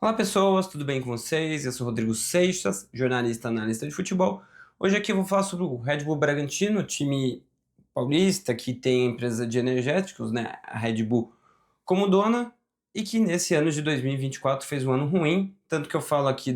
Olá pessoas, tudo bem com vocês? Eu sou Rodrigo Seixas, jornalista analista de futebol. Hoje aqui eu vou falar sobre o Red Bull Bragantino, time paulista que tem a empresa de energéticos, né, a Red Bull como dona, e que nesse ano de 2024 fez um ano ruim, tanto que eu falo aqui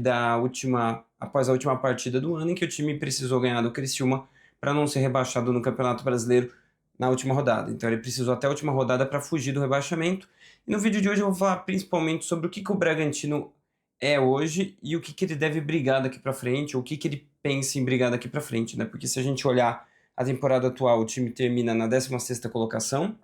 após a última partida do ano em que o time precisou ganhar do Criciúma para não ser rebaixado no Campeonato Brasileiro na última rodada. Então ele precisou até a última rodada para fugir do rebaixamento. E no vídeo de hoje eu vou falar principalmente sobre o que o Bragantino é hoje e o que ele deve brigar daqui para frente, ou o que ele pensa em brigar daqui para frente, né? Porque se a gente olhar a temporada atual, o time termina na 16ª colocação,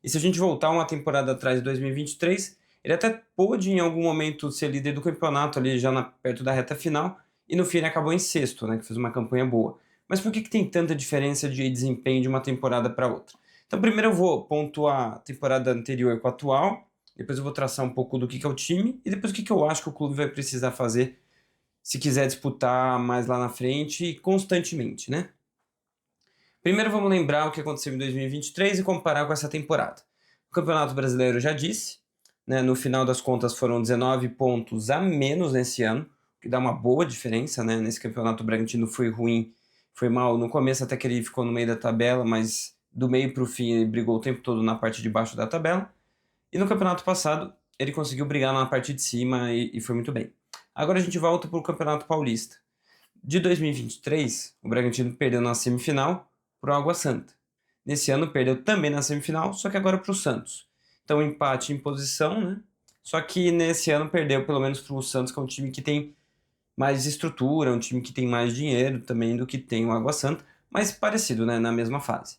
e se a gente voltar uma temporada atrás, de 2023, ele até pôde em algum momento ser líder do campeonato ali já perto da reta final, e no fim ele acabou em sexto, né, que fez uma campanha boa. Mas por que tem tanta diferença de desempenho de uma temporada para outra? Então primeiro eu vou pontuar a temporada anterior com a atual, depois eu vou traçar um pouco do que é o time, e depois o que eu acho que o clube vai precisar fazer se quiser disputar mais lá na frente e constantemente, né? Primeiro vamos lembrar o que aconteceu em 2023 e comparar com essa temporada. O Campeonato Brasileiro já disse, né, no final das contas foram 19 pontos a menos nesse ano, que dá uma boa diferença, né? Nesse campeonato o Bragantino foi ruim, foi mal no começo até que ele ficou no meio da tabela, mas do meio para o fim ele brigou o tempo todo na parte de baixo da tabela. E no campeonato passado ele conseguiu brigar na parte de cima e foi muito bem. Agora a gente volta para o Campeonato Paulista. De 2023, o Bragantino perdeu na semifinal para o Água Santa. Nesse ano perdeu também na semifinal, só que agora para o Santos. Então empate em posição, né? Só que nesse ano perdeu pelo menos para o Santos, que é um time que tem mais estrutura, um time que tem mais dinheiro também do que tem o Água Santa, mas parecido, né? Na mesma fase.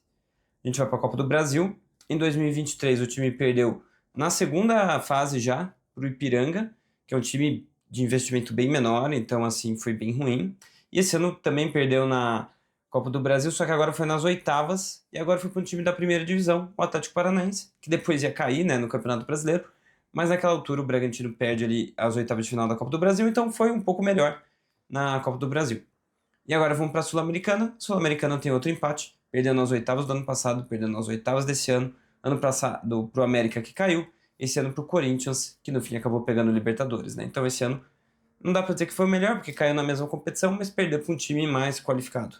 A gente vai para a Copa do Brasil. Em 2023 o time perdeu na segunda fase já para o Ipiranga, que é um time de investimento bem menor, então assim foi bem ruim. E esse ano também perdeu na Copa do Brasil, só que agora foi nas oitavas e agora foi para um time da primeira divisão, o Atlético Paranaense, que depois ia cair, né, no Campeonato Brasileiro, mas naquela altura o Bragantino perde ali as oitavas de final da Copa do Brasil, então foi um pouco melhor na Copa do Brasil. E agora vamos para a Sul-Americana. Sul-Americana tem outro empate, perdeu nas oitavas do ano passado, perdeu nas oitavas desse ano passado para o América que caiu, esse ano para o Corinthians, que no fim acabou pegando o Libertadores, né? Então esse ano não dá para dizer que foi o melhor, porque caiu na mesma competição, mas perdeu para um time mais qualificado.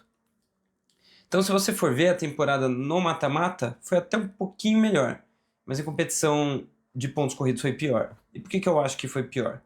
Então, se você for ver a temporada no mata-mata, foi até um pouquinho melhor, mas a competição de pontos corridos foi pior. E por que eu acho que foi pior?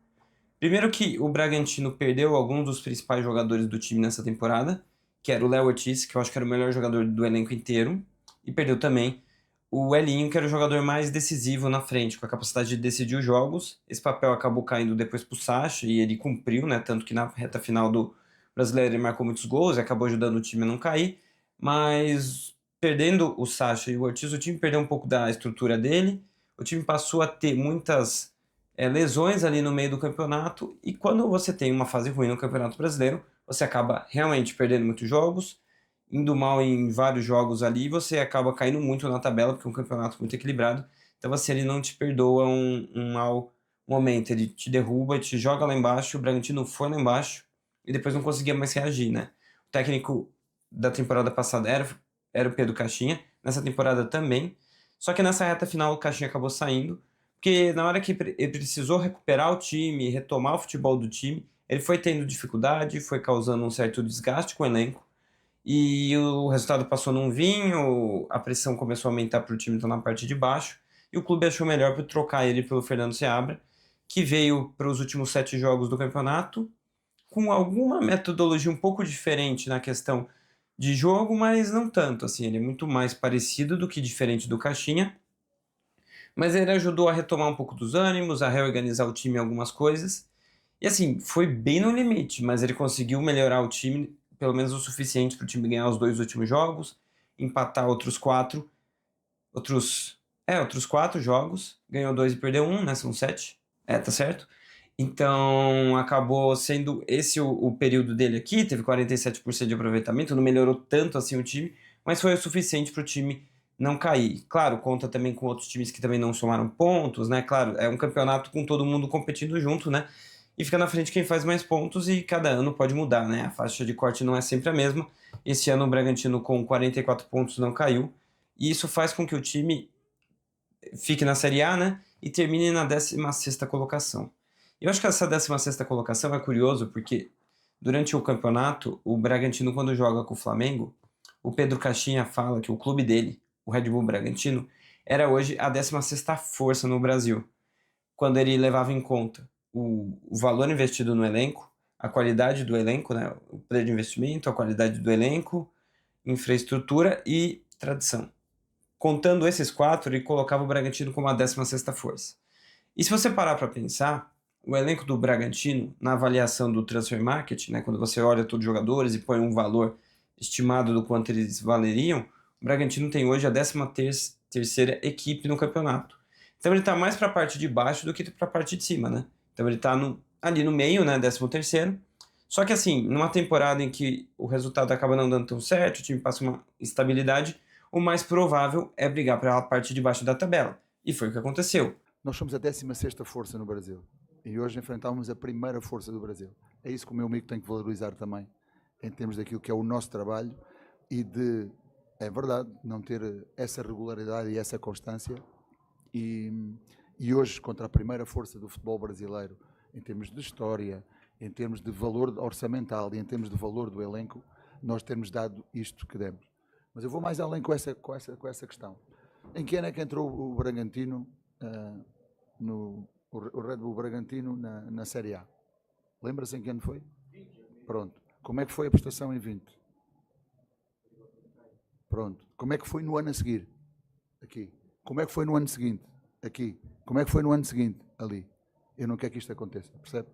Primeiro que o Bragantino perdeu alguns dos principais jogadores do time nessa temporada, que era o Léo Ortiz, que eu acho que era o melhor jogador do elenco inteiro, e perdeu também o Elinho, que era o jogador mais decisivo na frente, com a capacidade de decidir os jogos. Esse papel acabou caindo depois pro Sacha, e ele cumpriu, né? Tanto que na reta final do Brasileiro ele marcou muitos gols e acabou ajudando o time a não cair. Mas perdendo o Sacha e o Ortiz, o time perdeu um pouco da estrutura dele. O time passou a ter muitas lesões ali no meio do campeonato. E quando você tem uma fase ruim no Campeonato Brasileiro, você acaba realmente perdendo muitos jogos, indo mal em vários jogos ali, você acaba caindo muito na tabela, porque é um campeonato muito equilibrado. Então, assim, ele não te perdoa um mau momento, ele te derruba, te joga lá embaixo. O Bragantino foi lá embaixo e depois não conseguia mais reagir, né? O técnico da temporada passada era o Pedro Caixinha, nessa temporada também. Só que nessa reta final o Caixinha acabou saindo, porque na hora que ele precisou recuperar o time, retomar o futebol do time, ele foi tendo dificuldade, foi causando um certo desgaste com o elenco. E o resultado passou num vinho, a pressão começou a aumentar para o time estar na parte de baixo, e o clube achou melhor por trocar ele pelo Fernando Seabra, que veio para os últimos 7 jogos do campeonato, com alguma metodologia um pouco diferente na questão de jogo, mas não tanto, assim, ele é muito mais parecido do que diferente do Caixinha, mas ele ajudou a retomar um pouco dos ânimos, a reorganizar o time em algumas coisas, e assim, foi bem no limite, mas ele conseguiu melhorar o time, pelo menos o suficiente para o time ganhar os 2 últimos jogos, empatar outros 4 jogos, ganhou 2 e perdeu um, né? São 7. Tá certo? Então acabou sendo esse o período dele aqui, teve 47% de aproveitamento, não melhorou tanto assim o time, mas foi o suficiente para o time não cair. Claro, conta também com outros times que também não somaram pontos, né? Claro, é um campeonato com todo mundo competindo junto, né? E fica na frente quem faz mais pontos e cada ano pode mudar, né? A faixa de corte não é sempre a mesma. Esse ano o Bragantino com 44 pontos não caiu, e isso faz com que o time fique na Série A, né? E termine na 16ª colocação. Eu acho que essa 16ª colocação é curioso porque durante o campeonato, o Bragantino quando joga com o Flamengo, o Pedro Caixinha fala que o clube dele, o Red Bull Bragantino, era hoje a 16ª força no Brasil, quando ele levava em conta o valor investido no elenco, a qualidade do elenco, né, o poder de investimento, a qualidade do elenco, infraestrutura e tradição. Contando esses quatro, ele colocava o Bragantino como a 16ª força. E se você parar para pensar, o elenco do Bragantino, na avaliação do Transfer Market, né, quando você olha todos os jogadores e põe um valor estimado do quanto eles valeriam, o Bragantino tem hoje a 13ª equipe no campeonato. Então ele está mais para a parte de baixo do que para a parte de cima, né? Então ele está ali no meio, né, 13º. Só que assim, numa temporada em que o resultado acaba não dando tão certo, o time passa uma instabilidade, o mais provável é brigar para a parte de baixo da tabela. E foi o que aconteceu. Nós somos a 16ª força no Brasil e hoje enfrentamos a primeira força do Brasil. É isso que o meu amigo tem que valorizar também, em termos daquilo que é o nosso trabalho e de, é verdade, não ter essa regularidade e essa constância. E hoje, contra a primeira força do futebol brasileiro, em termos de história, em termos de valor orçamental e em termos de valor do elenco, nós temos dado isto que demos. Mas eu vou mais além com essa questão. Em que ano é que entrou o Bragantino, o Red Bull Bragantino na Série A? Lembra-se em que ano foi? Pronto. Como é que foi a prestação em 20? Pronto. Como é que foi no ano a seguir? Aqui. Como é que foi no ano seguinte? Aqui. Como é que foi no ano seguinte? Ali. Eu não quero que isto aconteça, percebe?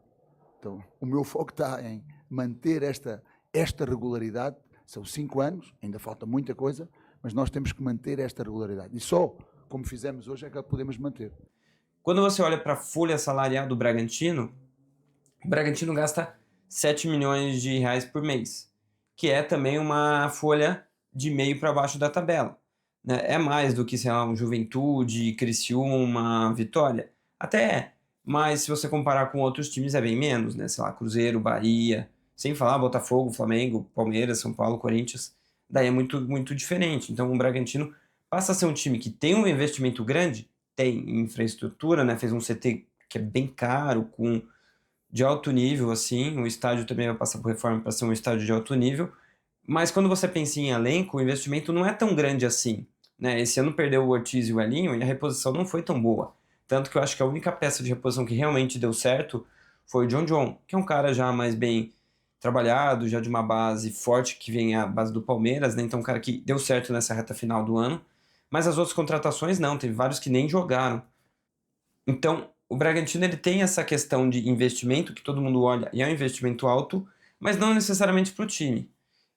Então, o meu foco está em manter esta regularidade. São 5 anos, ainda falta muita coisa, mas nós temos que manter esta regularidade. E só, como fizemos hoje, é que a podemos manter. Quando você olha para a folha salarial do Bragantino, o Bragantino gasta 7 milhões de reais por mês, que é também uma folha de meio para baixo da tabela. Né? É mais do que, sei lá, um Juventude, Criciúma, Vitória. Até é, mas se você comparar com outros times é bem menos, né? Sei lá, Cruzeiro, Bahia, sem falar Botafogo, Flamengo, Palmeiras, São Paulo, Corinthians. Daí é muito, muito diferente. Então o Bragantino passa a ser um time que tem um investimento grande, tem infraestrutura, né? Fez um CT que é bem caro, de alto nível, assim. O estádio também vai passar por reforma para ser um estádio de alto nível. Mas quando você pensa em elenco, o investimento não é tão grande assim. Né? Esse ano perdeu o Ortiz e o Elinho e a reposição não foi tão boa. Tanto que eu acho que a única peça de reposição que realmente deu certo foi o John, que é um cara já mais bem trabalhado, já de uma base forte que vem a base do Palmeiras, né? Então um cara que deu certo nessa reta final do ano. Mas as outras contratações não, teve vários que nem jogaram. Então, o Bragantino ele tem essa questão de investimento que todo mundo olha e é um investimento alto, mas não necessariamente para o time.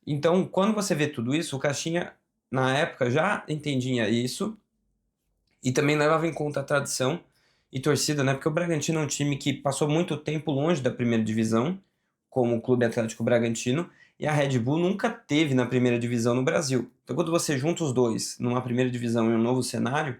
Então, quando você vê tudo isso, o Caixinha, na época, já entendia isso e também levava em conta a tradição e torcida, né? Porque o Bragantino é um time que passou muito tempo longe da primeira divisão, como o Clube Atlético Bragantino, e a Red Bull nunca teve na primeira divisão no Brasil. Então, quando você junta os dois numa primeira divisão e um novo cenário,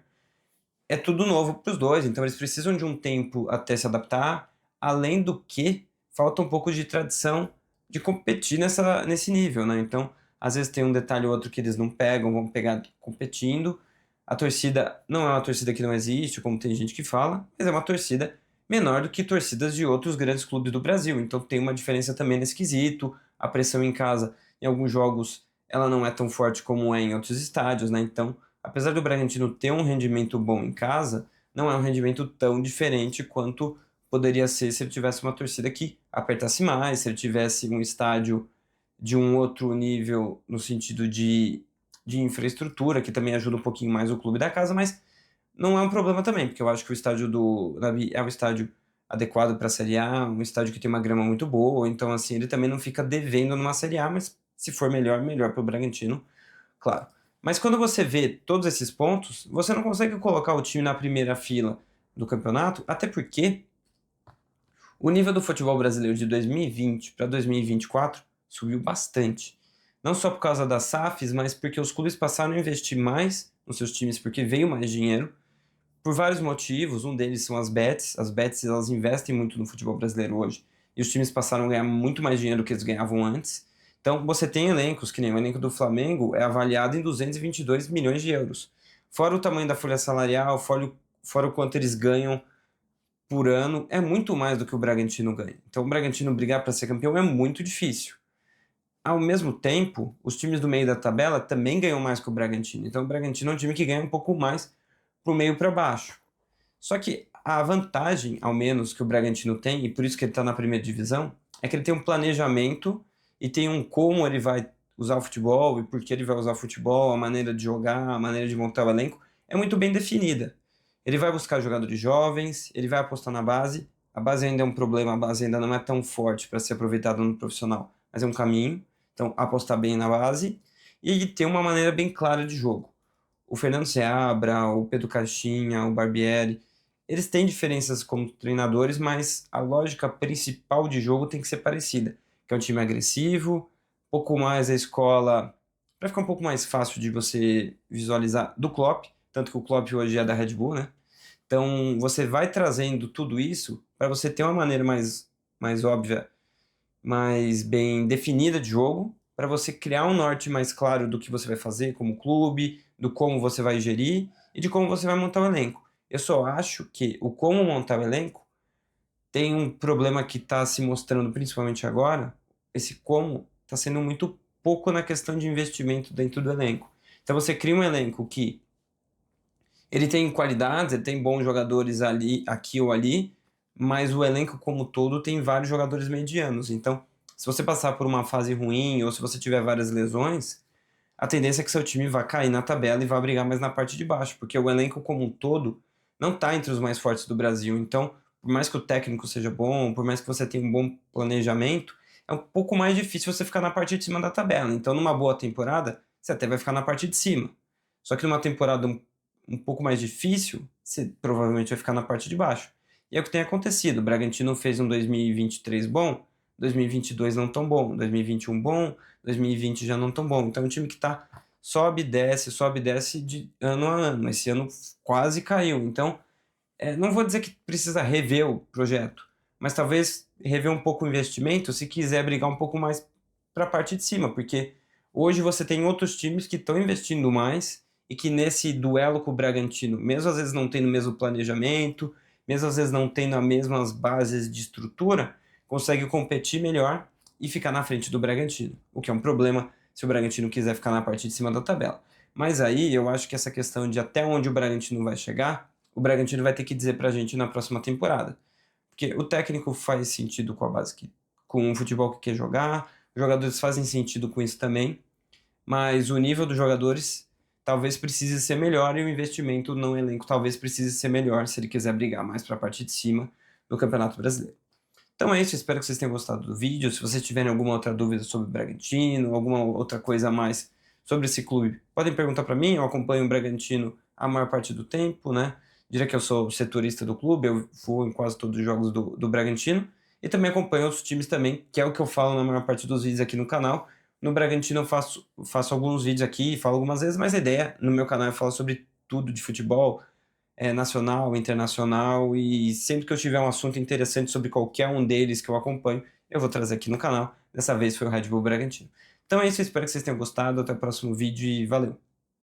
é tudo novo para os dois, então eles precisam de um tempo até se adaptar, além do que falta um pouco de tradição de competir nesse nível, né? Então, às vezes tem um detalhe ou outro que eles não pegam, vão pegar competindo. A torcida não é uma torcida que não existe, como tem gente que fala, mas é uma torcida menor do que torcidas de outros grandes clubes do Brasil. Então tem uma diferença também nesse quesito. A pressão em casa, em alguns jogos, ela não é tão forte como é em outros estádios, né? Então, apesar do Bragantino ter um rendimento bom em casa, não é um rendimento tão diferente quanto poderia ser se ele tivesse uma torcida que apertasse mais, se ele tivesse um estádio de um outro nível no sentido de infraestrutura, que também ajuda um pouquinho mais o clube da casa, mas não é um problema também, porque eu acho que o estádio do Nabi é um estádio adequado para a Série A, um estádio que tem uma grama muito boa, então assim, ele também não fica devendo numa Série A, mas se for melhor, melhor para o Bragantino, claro. Mas quando você vê todos esses pontos, você não consegue colocar o time na primeira fila do campeonato, até porque o nível do futebol brasileiro de 2020 para 2024 subiu bastante. Não só por causa das SAFs, mas porque os clubes passaram a investir mais nos seus times porque veio mais dinheiro, por vários motivos. Um deles são as bets. As bets elas investem muito no futebol brasileiro hoje e os times passaram a ganhar muito mais dinheiro do que eles ganhavam antes. Então você tem elencos, que nem o elenco do Flamengo é avaliado em 222 milhões de euros. Fora o tamanho da folha salarial, fora o quanto eles ganham por ano é muito mais do que o Bragantino ganha. Então, o Bragantino brigar para ser campeão é muito difícil. Ao mesmo tempo, os times do meio da tabela também ganham mais que o Bragantino. Então, o Bragantino é um time que ganha um pouco mais pro meio para baixo. Só que a vantagem, ao menos, que o Bragantino tem, e por isso que ele está na primeira divisão, é que ele tem um planejamento e tem um como ele vai usar o futebol e por que ele vai usar o futebol, a maneira de jogar, a maneira de montar o elenco, é muito bem definida. Ele vai buscar jogadores jovens, ele vai apostar na base. A base ainda é um problema, a base ainda não é tão forte para ser aproveitada no profissional, mas é um caminho. Então, apostar bem na base e ter uma maneira bem clara de jogo. O Fernando Seabra, o Pedro Caixinha, o Barbieri, eles têm diferenças como treinadores, mas a lógica principal de jogo tem que ser parecida, que é um time agressivo, um pouco mais a escola, para ficar um pouco mais fácil de você visualizar, do Klopp, tanto que o Klopp hoje é da Red Bull, né? Então, você vai trazendo tudo isso para você ter uma maneira mais óbvia, mais bem definida de jogo, para você criar um norte mais claro do que você vai fazer como clube, do como você vai gerir e de como você vai montar o elenco. Eu só acho que o como montar o elenco tem um problema que está se mostrando principalmente agora. Esse como está sendo muito pouco na questão de investimento dentro do elenco. Então você cria um elenco que ele tem qualidades, ele tem bons jogadores ali, aqui ou ali, mas o elenco como todo tem vários jogadores medianos. Então, se você passar por uma fase ruim ou se você tiver várias lesões, a tendência é que seu time vá cair na tabela e vá brigar mais na parte de baixo, porque o elenco como um todo não está entre os mais fortes do Brasil. Então, por mais que o técnico seja bom, por mais que você tenha um bom planejamento, é um pouco mais difícil você ficar na parte de cima da tabela. Então, numa boa temporada, você até vai ficar na parte de cima. Só que numa temporada um pouco mais difícil, você provavelmente vai ficar na parte de baixo. E é o que tem acontecido. O Bragantino fez um 2023 bom, 2022 não tão bom, 2021 bom, 2020 já não tão bom. Então é um time que tá sobe e desce de ano a ano. Esse ano quase caiu. Então, não vou dizer que precisa rever o projeto, mas talvez rever um pouco o investimento se quiser brigar um pouco mais para a parte de cima, porque hoje você tem outros times que estão investindo mais e que nesse duelo com o Bragantino, mesmo às vezes não tendo o mesmo planejamento, mesmo às vezes não tendo as mesmas bases de estrutura, consegue competir melhor e ficar na frente do Bragantino, o que é um problema se o Bragantino quiser ficar na parte de cima da tabela. Mas aí eu acho que essa questão de até onde o Bragantino vai chegar, o Bragantino vai ter que dizer pra gente na próxima temporada. Porque o técnico faz sentido com a base com o futebol que quer jogar, os jogadores fazem sentido com isso também, mas o nível dos jogadores talvez precise ser melhor e o investimento no elenco talvez precise ser melhor se ele quiser brigar mais para a parte de cima do Campeonato Brasileiro. Então é isso, espero que vocês tenham gostado do vídeo. Se vocês tiverem alguma outra dúvida sobre o Bragantino, alguma outra coisa a mais sobre esse clube, podem perguntar para mim. Eu acompanho o Bragantino a maior parte do tempo, né? Diria que eu sou setorista do clube, eu vou em quase todos os jogos do Bragantino e também acompanho outros times também, que é o que eu falo na maior parte dos vídeos aqui no canal. No Bragantino eu faço alguns vídeos aqui, falo algumas vezes, mas a ideia no meu canal é falar sobre tudo de futebol, nacional, internacional, e sempre que eu tiver um assunto interessante sobre qualquer um deles que eu acompanho, eu vou trazer aqui no canal. Dessa vez foi o Red Bull Bragantino. Então é isso, espero que vocês tenham gostado, até o próximo vídeo e valeu!